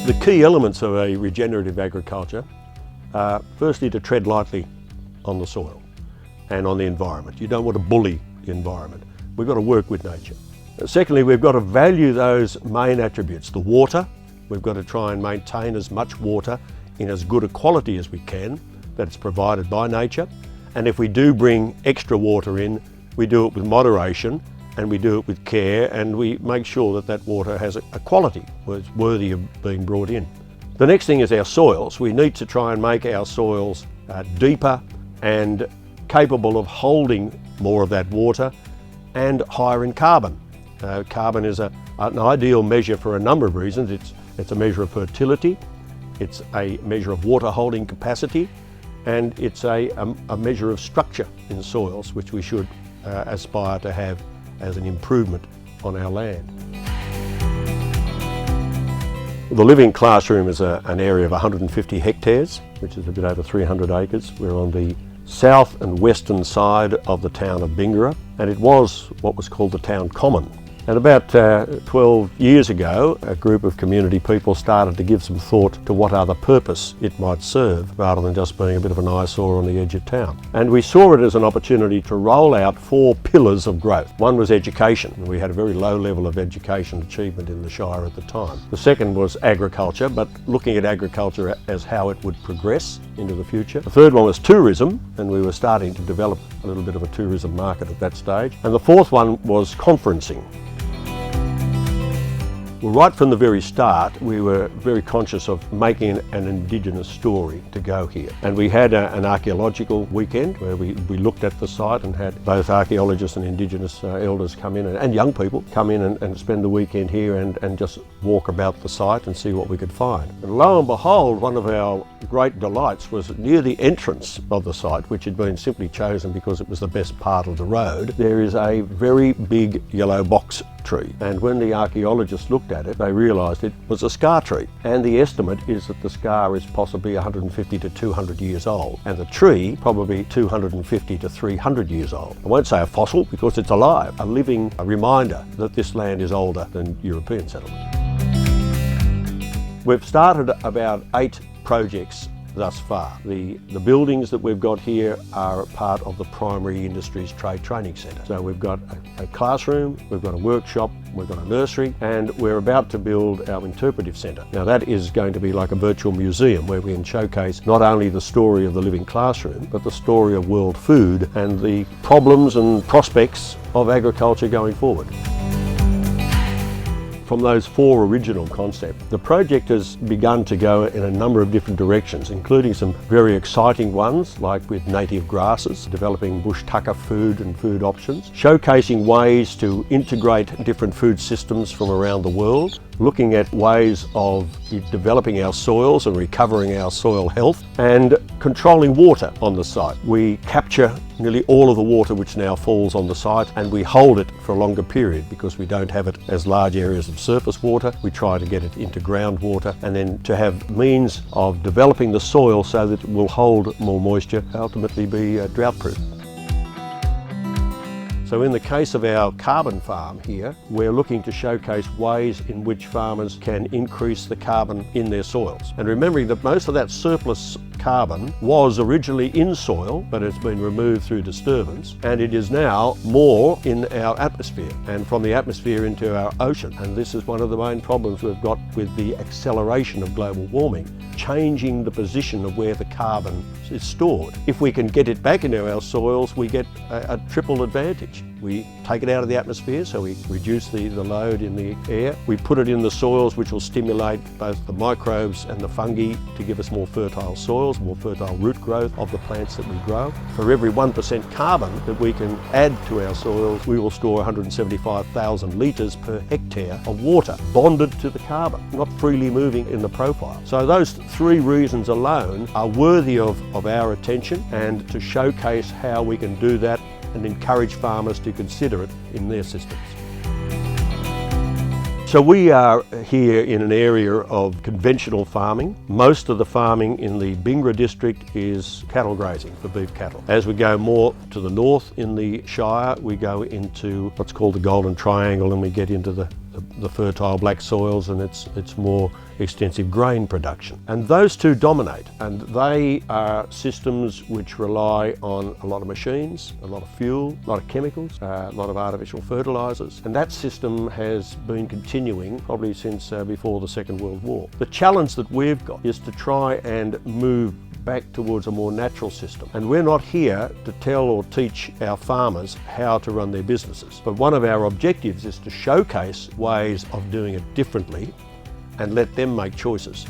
The key elements of a regenerative agriculture are firstly to tread lightly on the soil and on the environment. You don't want to bully the environment. We've got to work with nature. Secondly, we've got to value those main attributes. The water, we've got to try and maintain as much water in as good a quality as we can that it's provided by nature. And if we do bring extra water in, we do it with moderation and we do it with care, and we make sure that that water has a quality that's worthy of being brought in. The next thing is our soils. We need to try and make our soils deeper and capable of holding more of that water and higher in carbon. Carbon is an ideal measure for a number of reasons. It's a measure of fertility, it's a measure of water holding capacity, and it's a measure of structure in soils, which we should aspire to have as an improvement on our land. The Living Classroom is an area of 150 hectares, which is a bit over 300 acres. We're on the south and western side of the town of Bingara, and it was what was called the town common. And about 12 years ago, a group of community people started to give some thought to what other purpose it might serve, rather than just being a bit of an eyesore on the edge of town. And we saw it as an opportunity to roll out 4 pillars of growth. One was education. We had a very low level of education achievement in the Shire at the time. The second was agriculture, but looking at agriculture as how it would progress into the future. The third one was tourism, and we were starting to develop a little bit of a tourism market at that stage. And the fourth one was conferencing. Well, right from the very start, we were very conscious of making an Indigenous story to go here. And we had an archaeological weekend where we looked at the site and had both archaeologists and Indigenous elders come in, and young people come in and spend the weekend here and just walk about the site and see what we could find. And lo and behold, one of our great delights was near the entrance of the site, which had been simply chosen because it was the best part of the road. There is a very big yellow box tree, and when the archaeologists looked at it, they realised it was a scar tree, and the estimate is that the scar is possibly 150 to 200 years old, and the tree probably 250 to 300 years old. I won't say a fossil because it's alive, a living reminder that this land is older than European settlement. We've started about 8 projects thus far. The buildings that we've got here are part of the Primary Industries Trade Training Centre. So we've got a classroom, we've got a workshop, we've got a nursery, and we're about to build our interpretive centre. Now that is going to be like a virtual museum where we can showcase not only the story of the living classroom, but the story of world food and the problems and prospects of agriculture going forward. From those 4 original concepts, the project has begun to go in a number of different directions, including some very exciting ones, like with native grasses, developing bush tucker food and food options, showcasing ways to integrate different food systems from around the world, looking at ways of developing our soils and recovering our soil health, and controlling water on the site. We capture nearly all of the water which now falls on the site, and we hold it for a longer period because we don't have it as large areas of surface water. We try to get it into groundwater, and then to have means of developing the soil so that it will hold more moisture, ultimately be drought-proof. So in the case of our carbon farm here, we're looking to showcase ways in which farmers can increase the carbon in their soils. And remembering that most of that surplus carbon was originally in soil, but it's been removed through disturbance, and it is now more in our atmosphere and from the atmosphere into our ocean. And this is one of the main problems we've got with the acceleration of global warming, changing the position of where the carbon is stored. If we can get it back into our soils, we get a triple advantage. We take it out of the atmosphere, so we reduce the load in the air. We put it in the soils, which will stimulate both the microbes and the fungi to give us more fertile soils, more fertile root growth of the plants that we grow. For every 1% carbon that we can add to our soils, we will store 175,000 litres per hectare of water, bonded to the carbon, not freely moving in the profile. So those 3 reasons alone are worthy of our attention, and to showcase how we can do that and encourage farmers to consider it in their systems. So we are here in an area of conventional farming. Most of the farming in the Bingara district is cattle grazing for beef cattle. As we go more to the north in the Shire, we go into what's called the Golden Triangle, and we get into the the fertile black soils and its more extensive grain production. And those two dominate, and they are systems which rely on a lot of machines, a lot of fuel, a lot of chemicals, a lot of artificial fertilisers, and that system has been continuing probably since before the Second World War. The challenge that we've got is to try and move back towards a more natural system. And we're not here to tell or teach our farmers how to run their businesses. But one of our objectives is to showcase ways of doing it differently and let them make choices.